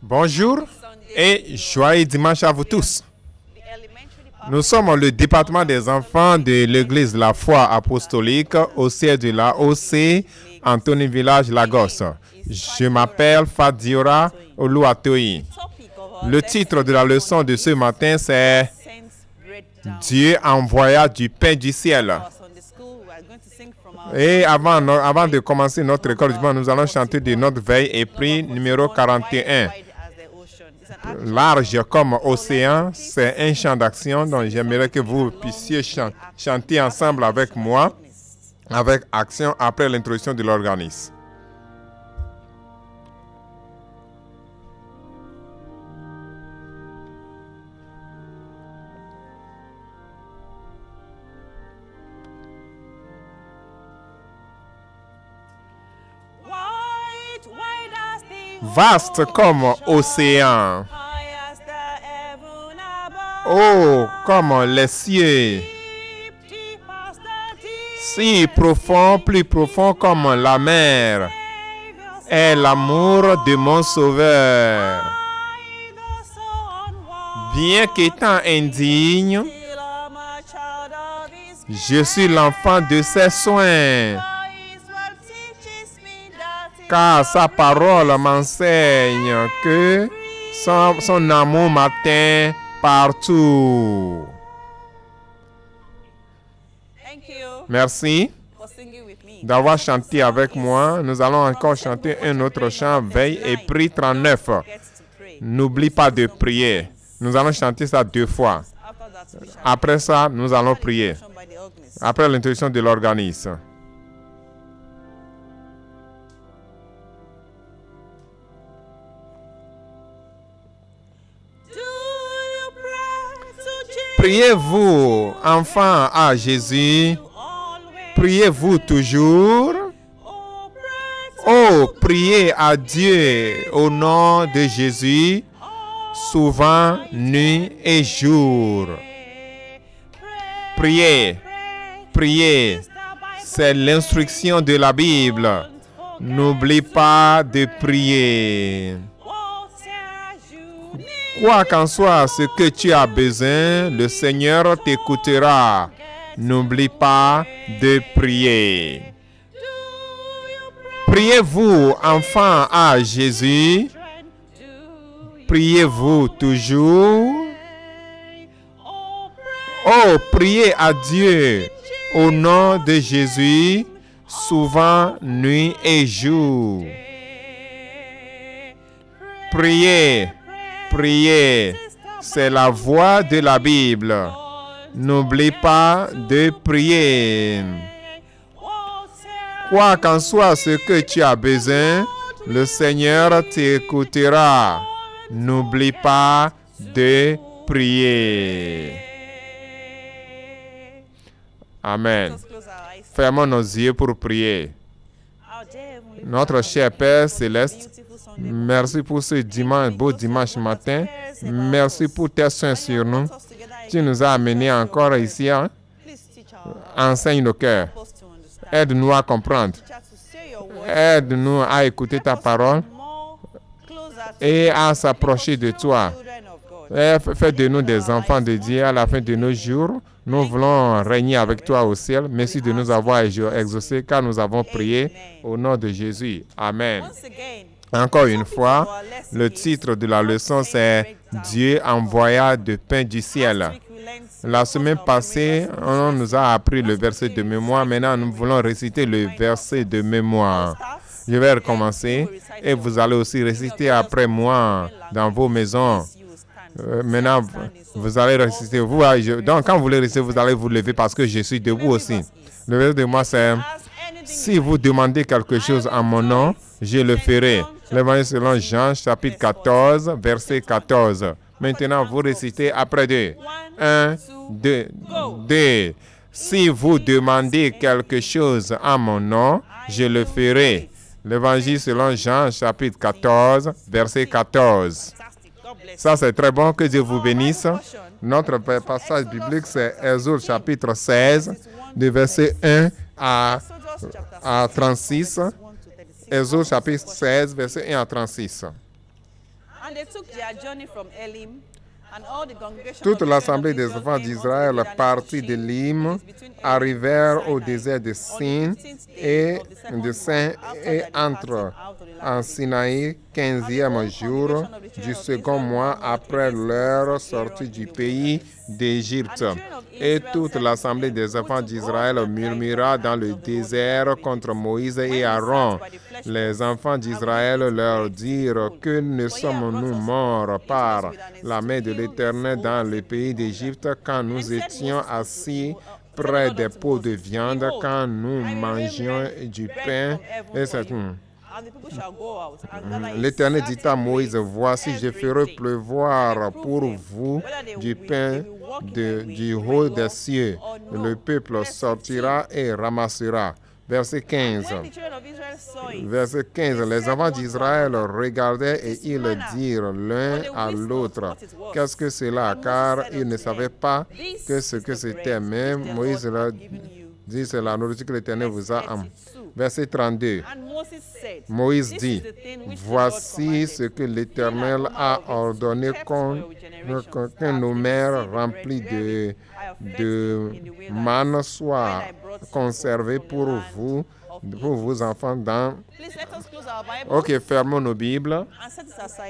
Bonjour et joyeux dimanche à vous tous. Nous sommes le département des enfants de l'église La Foi Apostolique au siège de la OC Anthony Village, Lagos. Je m'appelle Fadiora Oluwatoyi. Le titre de la leçon de ce matin, c'est Dieu envoya du pain du ciel. Et avant de commencer notre école du dimanche, nous allons chanter de notre veille et prix numéro 41. Large comme océan, c'est un chant d'action dont j'aimerais que vous puissiez chanter ensemble avec moi, avec action après l'introduction de l'organisme. Vaste comme océan, oh, comme les cieux, si profond, plus profond comme la mer, est l'amour de mon Sauveur. Bien qu'étant indigne, je suis l'enfant de ses soins. Car sa parole m'enseigne que son amour m'atteint partout. Merci d'avoir chanté avec moi. Nous allons encore chanter un autre chant, veille et prix 39. N'oublie pas de prier. Nous allons chanter ça 2 fois. Après ça, nous allons prier. Après l'introduction de l'organisme. Priez-vous, enfants à Jésus, priez-vous toujours. Oh, priez à Dieu au nom de Jésus, souvent, nuit et jour. Priez, priez, c'est l'instruction de la Bible. N'oublie pas de prier. Quoi qu'en soit ce que tu as besoin, le Seigneur t'écoutera. N'oublie pas de prier. Priez-vous, enfants à Jésus. Priez-vous toujours. Oh, priez à Dieu au nom de Jésus, souvent, nuit et jour. Priez. Priez, c'est la voix de la Bible. N'oublie pas de prier. Quoi qu'en soit ce que tu as besoin, le Seigneur t'écoutera. N'oublie pas de prier. Amen. Fermons nos yeux pour prier. Notre cher Père Céleste, merci pour ce dimanche, beau dimanche matin. Merci pour tes soins sur nous. Tu nous as amenés encore ici. Hein? Enseigne nos cœurs. Aide-nous à comprendre. Aide-nous à écouter ta parole et à s'approcher de toi. Fais de nous des enfants de Dieu à la fin de nos jours. Nous voulons régner avec toi au ciel. Merci de nous avoir exaucés car nous avons prié au nom de Jésus. Amen. Encore une fois, le titre de la leçon, c'est « Dieu envoya du pain du ciel ». La semaine passée, on nous a appris le verset de mémoire. Maintenant, nous voulons réciter le verset de mémoire. Je vais recommencer et vous allez aussi réciter après moi dans vos maisons. Maintenant, vous allez réciter. Donc, quand vous voulez réciter, vous allez vous lever parce que je suis debout aussi. Le verset de moi, c'est « Si vous demandez quelque chose en mon nom, je le ferai ». L'évangile selon Jean, chapitre 14, verset 14. Maintenant, vous récitez après 2. 1, 2, 2. Si vous demandez quelque chose en mon nom, je le ferai. L'évangile selon Jean, chapitre 14, verset 14. Ça, c'est très bon. Que Dieu vous bénisse. Notre passage biblique, c'est Exode, chapitre 16, de verset 1 à 36. Exode, chapitre 16, verset 1 à 36. Toute l'assemblée des enfants d'Israël partit d'Élim, arrivèrent au désert de Sin et entrent en Sinaï 15e jour du second mois après leur sortie du pays d'Égypte. Et toute l'assemblée des enfants d'Israël murmura dans le désert contre Moïse et Aaron. Les enfants d'Israël leur dirent: que ne sommes-nous morts par la main de l'Éternel dans le pays d'Égypte quand nous étions assis près des pots de viande, quand nous mangions du pain et c'est tout. L'Éternel dit à Moïse: voici, je ferai pleuvoir pour vous du pain du haut des cieux. Le peuple sortira et ramassera. Verset 15. Verset 15. Les enfants d'Israël regardaient et ils dirent l'un à l'autre: qu'est-ce que c'est là? Car ils ne savaient pas ce que c'était. Mais Moïse leur dit: c'est la nourriture que l'Éternel vous a amenée. Verset 32. Moïse dit: voici ce que l'Éternel a ordonné qu'un homère rempli de manne soit conservé pour vos enfants dans... Ok, fermons nos Bibles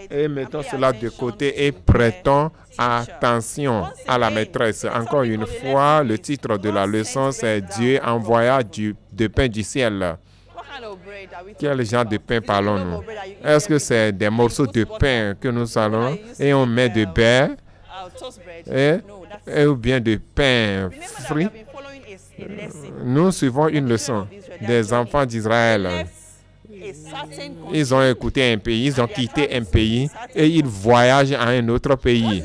et mettons cela de côté et prêtons attention à la maîtresse. Encore une fois, le titre de la leçon, c'est Dieu envoya de pain du ciel. Quel genre de pain parlons-nous? Est-ce que c'est des morceaux de pain que nous allons et on met de beurre ou bien de pain frit? Nous suivons une leçon des enfants d'Israël. Ils ont écouté un pays, ils ont quitté un pays et ils voyagent à un autre pays.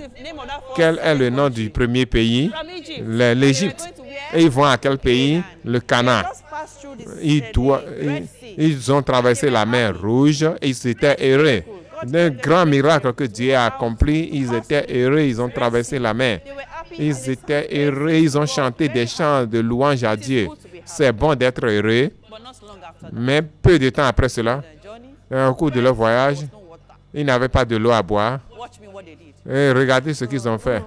Quel est le nom du premier pays? L'Égypte. Et ils vont à quel pays? Le Canaan. Ils ont traversé la mer Rouge et ils étaient heureux. Un grand miracle que Dieu a accompli, ils étaient heureux, ils ont traversé la mer. Ils étaient heureux, ils ont chanté des chants de louange à Dieu. C'est bon d'être heureux, mais peu de temps après cela, au cours de leur voyage, ils n'avaient pas de l'eau à boire. Et regardez ce qu'ils ont fait.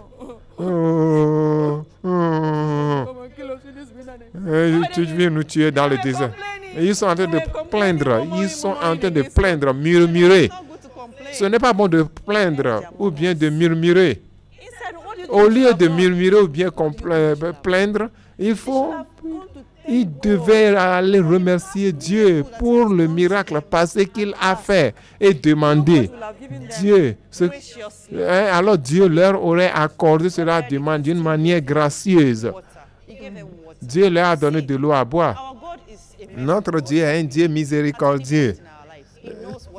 Tu viens nous tuer dans le désert. Et ils sont en train de plaindre. Ils sont en train de plaindre, murmurer. Ce n'est pas bon de plaindre ou bien de murmurer. Au lieu de murmurer ou bien plaindre, il devait aller remercier Dieu pour le miracle passé qu'il a fait et demander Dieu. Alors Dieu leur aurait accordé cela d'une manière gracieuse. Dieu leur a donné de l'eau à boire. Notre Dieu est un Dieu miséricordieux.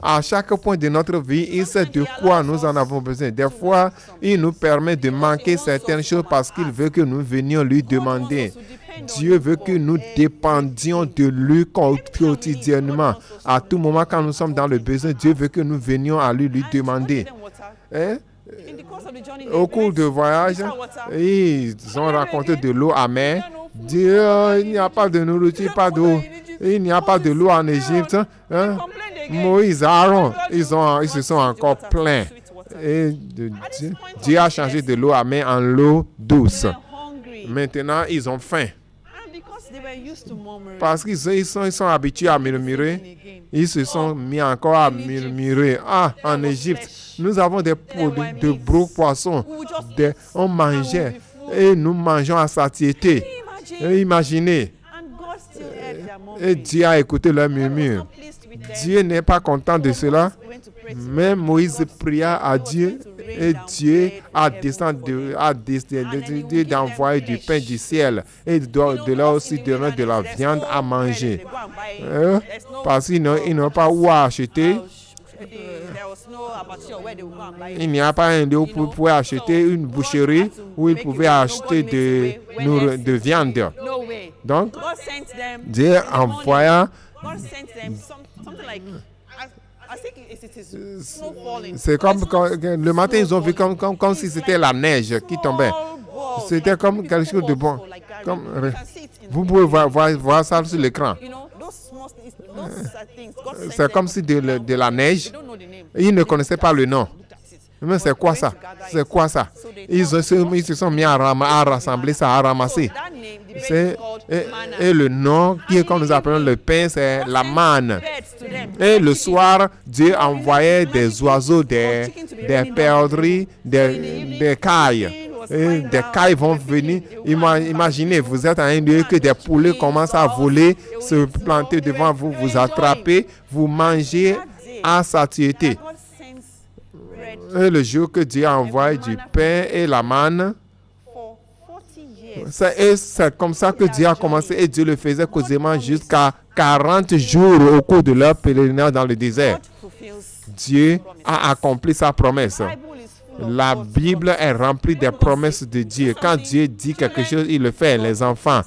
À chaque point de notre vie, il sait de quoi nous en avons besoin. Des fois, il nous permet de manquer certaines choses parce qu'il veut que nous venions lui demander. Dieu veut que nous dépendions de lui quotidiennement. À tout moment, quand nous sommes dans le besoin, Dieu veut que nous venions à lui demander. Au cours du voyage, ils ont raconté de l'eau amère. Dieu, il n'y a pas de nourriture, pas d'eau. Il n'y a pas de l'eau en Égypte. Moïse, Aaron, ils se sont encore plaints. Et Dieu a changé de l'eau amère en l'eau douce. Maintenant, ils ont faim. Parce qu'ils sont habitués à murmurer, ils se sont mis encore à murmurer. Ah, en Égypte, nous avons des gros poissons. On mangeait et nous mangeons à satiété. Imaginez. Et Dieu a écouté leur murmure. Dieu n'est pas content de cela. Mais Moïse pria à Dieu et Dieu a décidé d'envoyer du pain du ciel et de là aussi donner de la viande à manger. Parce qu'ils n'ont pas où acheter. Il n'y a pas un lieu où ils pouvaient acheter une boucherie où ils pouvaient acheter de viande. Donc, Dieu envoya. C'est comme quand, le matin, ils ont vu comme si c'était la neige qui tombait. C'était comme quelque chose de bon. Vous pouvez voir ça sur l'écran. C'est comme si de la neige. Ils ne connaissaient pas le nom. Mais c'est quoi ça? C'est quoi ça? Ils se sont mis à rassembler ça, à ramasser. Et le nom qu'on nous appelons le pain, c'est la manne. Et le soir, Dieu envoyait des oiseaux, des perdrix, des cailles. Et des cailles vont venir. Imaginez, vous êtes à un lieu que des poulets commencent à voler, se planter devant vous, vous attraper, vous mangez à satiété. Et le jour que Dieu envoie du pain et la manne, c'est comme ça que Dieu a commencé et Dieu le faisait causément jusqu'à 40 jours au cours de leur pèlerinage dans le désert. Dieu a accompli sa promesse. La Bible est remplie des promesses de Dieu. Quand Dieu dit quelque chose, il le fait. Les enfants,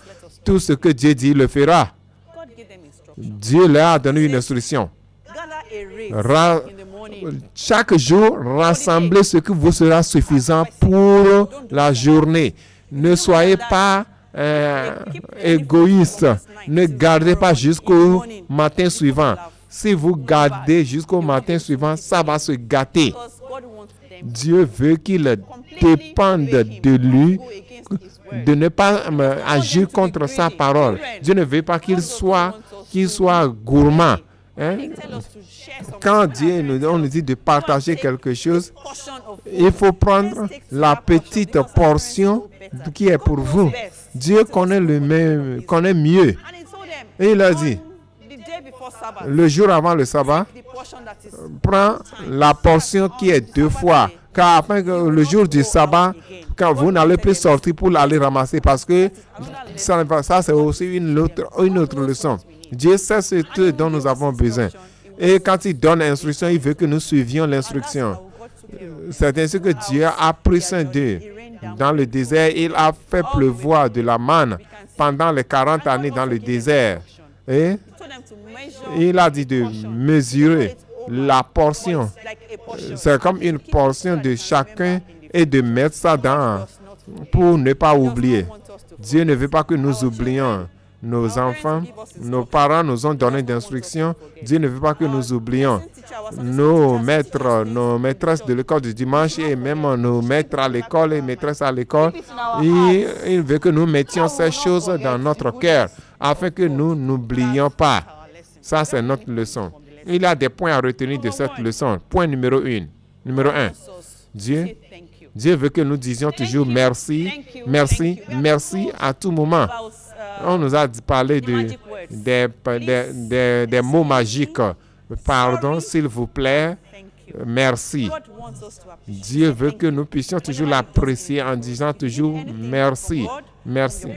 tout ce que Dieu dit, il le fera. Dieu leur a donné une instruction. Chaque jour, rassemblez ce qui vous sera suffisant pour la journée. Ne soyez pas égoïste. Ne gardez pas jusqu'au matin suivant. Si vous gardez jusqu'au matin suivant, ça va se gâter. Dieu veut qu'il dépende de lui, de ne pas agir contre sa parole. Dieu ne veut pas qu'il soit gourmand. Hein? Quand Dieu on nous dit de partager quelque chose, il faut prendre la petite portion qui est pour vous. Dieu connaît mieux. Et il a dit, le jour avant le sabbat, prends la portion qui est 2 fois. Car afin que le jour du sabbat, quand vous n'allez plus sortir pour aller ramasser, parce que ça c'est aussi une autre leçon. Dieu sait ce dont nous avons besoin. Et quand il donne l'instruction, il veut que nous suivions l'instruction. C'est ainsi que Dieu a pris soin d'eux. Dans le désert, il a fait pleuvoir de la manne pendant les 40 années dans le désert. Et il a dit de mesurer la portion. C'est comme une portion de chacun et de mettre ça dans pour ne pas oublier. Dieu ne veut pas que nous oublions. Nos enfants, nos parents nous ont donné d'instructions. Dieu ne veut pas que nous oublions. Nos maîtres, nos maîtresses de l'école du dimanche et même nos maîtres à l'école et maîtresses à l'école, il veut que nous mettions ces choses dans notre cœur afin que nous n'oublions pas. Ça, c'est notre leçon. Il y a des points à retenir de cette leçon. Point numéro 1. Dieu veut que nous disions toujours merci, merci, merci à tout moment. On nous a parlé des mots magiques. Pardon, s'il vous plaît, merci. Dieu veut que nous puissions toujours l'apprécier en disant toujours merci, merci.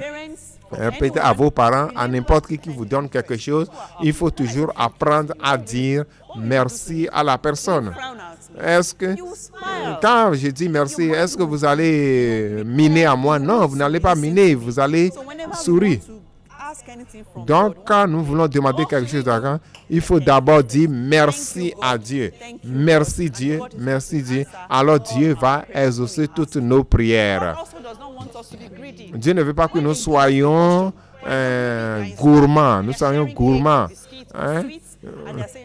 Répétez à vos parents, à n'importe qui vous donne quelque chose, il faut toujours apprendre à dire merci à la personne. Est-ce que, quand je dis merci, est-ce que vous allez miner à moi? Non, vous n'allez pas miner, vous allez sourire. Donc, quand nous voulons demander quelque chose d'argent, il faut d'abord dire merci à Dieu. Merci Dieu, merci Dieu. Alors Dieu va exaucer toutes nos prières. Dieu ne veut pas que nous soyons gourmands. Nous soyons gourmands. Hein?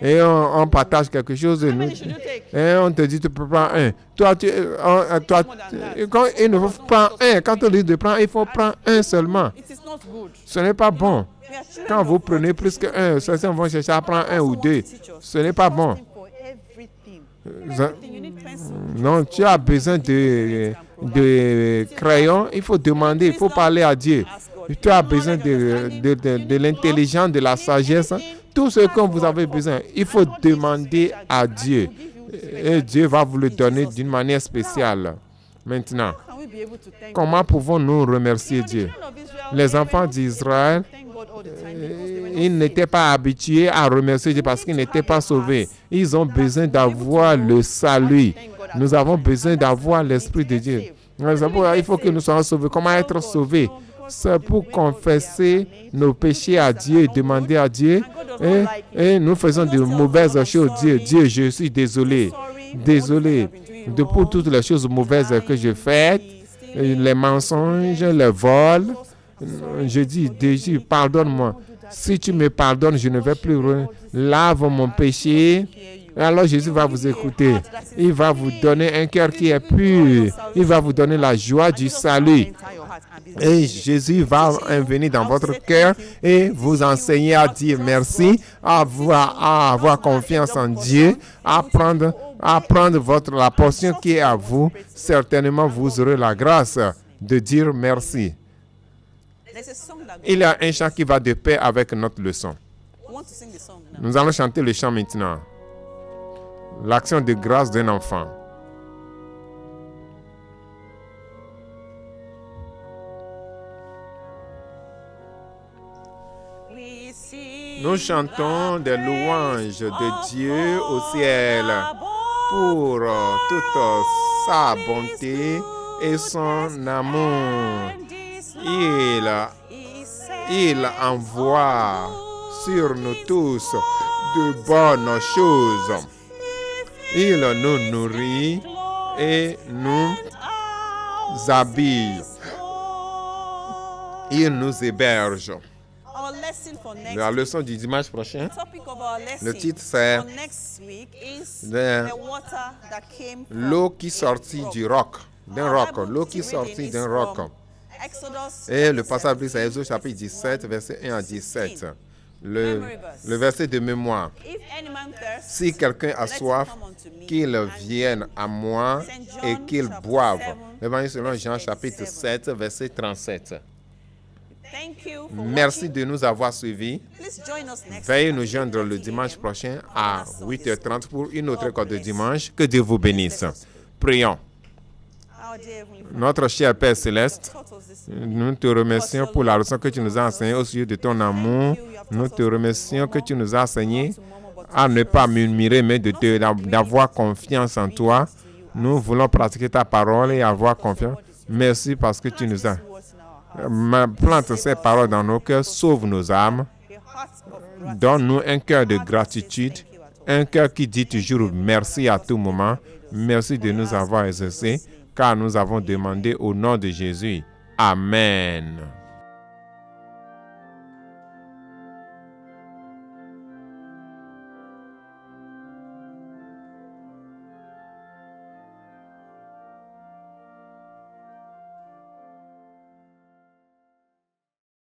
Et on partage quelque chose et on te dit tu peux prendre un. Il ne faut prendre un. Quand on dit de prendre, il faut prendre un seulement. Ce n'est pas bon. Quand vous prenez plus qu'un, certains vont chercher à prendre un ou deux. Ce n'est pas bon. Non, tu as besoin de crayons, il faut demander, il faut parler à Dieu. Tu as besoin de l'intelligence, de la sagesse. Tout ce que vous avez besoin, il faut demander à Dieu. Et Dieu va vous le donner d'une manière spéciale. Maintenant, comment pouvons-nous remercier Dieu? Les enfants d'Israël, ils n'étaient pas habitués à remercier Dieu parce qu'ils n'étaient pas sauvés. Ils ont besoin d'avoir le salut. Nous avons besoin d'avoir l'Esprit de Dieu. Il faut que nous soyons sauvés. Comment être sauvés? C'est pour confesser nos péchés à Dieu et demander à Dieu. Et nous faisons de mauvaises choses. Dieu, je suis désolé. Désolé pour toutes les choses mauvaises que j'ai faites, les mensonges, les vols. Je dis, Dieu, pardonne-moi. Si tu me pardonnes, je ne vais plus lave mon péché Alors Jésus va vous écouter. Il va vous donner un cœur qui est pur. Il va vous donner la joie du salut. Et Jésus va venir dans votre cœur et vous enseigner à dire merci, à avoir confiance en Dieu, à prendre la portion qui est à vous. Certainement, vous aurez la grâce de dire merci. Il y a un chant qui va de pair avec notre leçon. Nous allons chanter le chant maintenant. L'action de grâce d'un enfant. Nous chantons des louanges de Dieu au ciel pour toute sa bonté et son amour. Il envoie sur nous tous de bonnes choses. Il nous nourrit et nous habille. Il nous héberge. La leçon du dimanche prochain, le titre c'est l'eau qui sortit du roc, l'eau qui sortit d'un roc. Et le passage c'est Exode chapitre 17, verset 1 à 17. Le verset de mémoire. Si quelqu'un a soif, qu'il vienne à moi et qu'il boive. L'évangile selon Jean chapitre 7, verset 37. Merci de nous avoir suivis. Veuillez nous joindre le dimanche prochain à 8h30 pour une autre école de dimanche. Que Dieu vous bénisse. Prions. Notre cher Père Céleste, nous te remercions pour la leçon que tu nous as enseignée au sujet de ton amour. Nous te remercions que tu nous as enseigné à ne pas murmurer, mais d'avoir confiance en toi. Nous voulons pratiquer ta parole et avoir confiance. Merci parce que tu nous as... Plante ces paroles dans nos cœurs, sauve nos âmes. Donne-nous un cœur de gratitude, un cœur qui dit toujours merci à tout moment. Merci de nous avoir exaucés, car nous avons demandé au nom de Jésus. Amen.